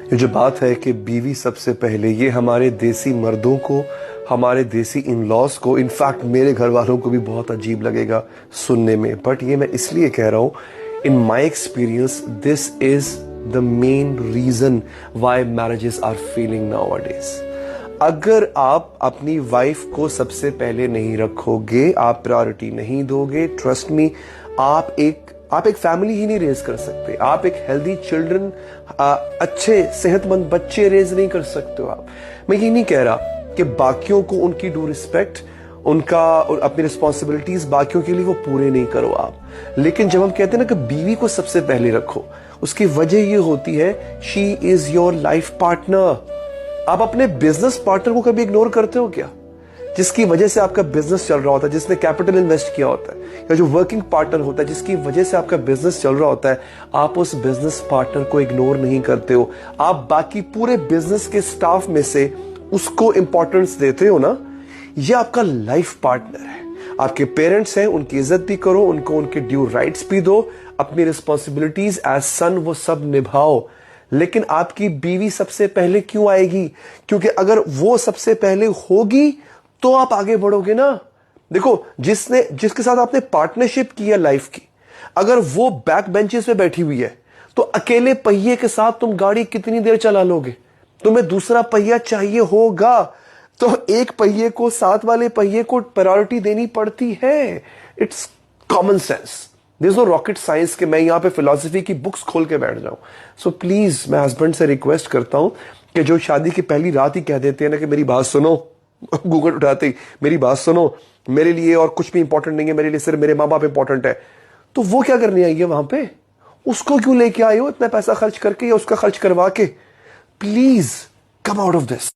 ये जो बात है कि बीवी सबसे पहले, ये हमारे देसी मर्दों को, हमारे देसी इन लॉज को, इनफैक्ट मेरे घर वालों को भी बहुत अजीब लगेगा सुनने में, बट ये मैं इसलिए कह रहा हूं, in my experience this is the main reason why marriages are failing nowadays. अगर आप अपनी वाइफ को सबसे पहले नहीं रखोगे, आप प्रायोरिटी नहीं दोगे, ट्रस्ट मी, आप एक फैमिली ही नहीं रेज कर सकते। आप एक हेल्दी चिल्ड्रन, अच्छे सेहतमंद बच्चे रेज नहीं कर सकते हो आप। मैं ये नहीं कह रहा कि बाकियों को उनकी ड्यू रिस्पेक्ट, उनका और अपनी रिस्पॉन्सिबिलिटीज बाकियों के लिए वो पूरे नहीं करो आप, लेकिन जब हम कहते हैं ना कि बीवी को सबसे पहले रखो, उसकी वजह ये होती है she is your life partner. आप अपने बिजनेस पार्टनर को कभी इग्नोर करते हो क्या? जिसकी वजह से आपका बिजनेस चल रहा होता है, जिसने कैपिटल इन्वेस्ट किया होता है, या जो वर्किंग पार्टनर होता है जिसकी वजह से आपका बिजनेस चल रहा होता है, आप उस बिजनेस पार्टनर को इग्नोर नहीं करते हो। आप बाकी पूरे बिजनेस के स्टाफ में से उसको इंपॉर्टेंस देते हो ना। ये आपका लाइफ पार्टनर है। आपके पेरेंट्स हैं, उनकी इज्जत भी करो, उनको उनके ड्यू राइट्स भी दो, अपनी रिस्पॉन्सिबिलिटीज एज सन वो सब निभाओ। लेकिन आपकी बीवी सबसे पहले क्यों आएगी? क्योंकि अगर वो सबसे पहले होगी तो आप आगे बढ़ोगे ना। देखो, जिसके साथ आपने पार्टनरशिप की है लाइफ की, अगर वो बैक बेंचेस पे बैठी हुई है तो अकेले पहिए के साथ तुम गाड़ी कितनी देर चला लोगे? तुम्हें दूसरा पहिया चाहिए होगा, तो एक पहिए को, साथ वाले पहिए को प्रायोरिटी देनी पड़ती है। It's common sense. There is no rocket science कि मैं यहां पे फिलॉसफी की बुक्स खोल के बैठ जाऊं। सो प्लीज, मैं हस्बैंड से रिक्वेस्ट करता हूं कि जो शादी की पहली रात ही कह देते हैं ना कि मेरी बात सुनो, गूगल उठाते ही मेरी बात सुनो, मेरे लिए और कुछ भी इंपॉर्टेंट नहीं है, मेरे लिए सिर्फ मेरे माँ बाप इंपॉर्टेंट है, तो वो क्या करने आई है वहां पे? उसको क्यों लेके आए हो इतना पैसा खर्च करके या उसका खर्च करवा के? Please come out of this.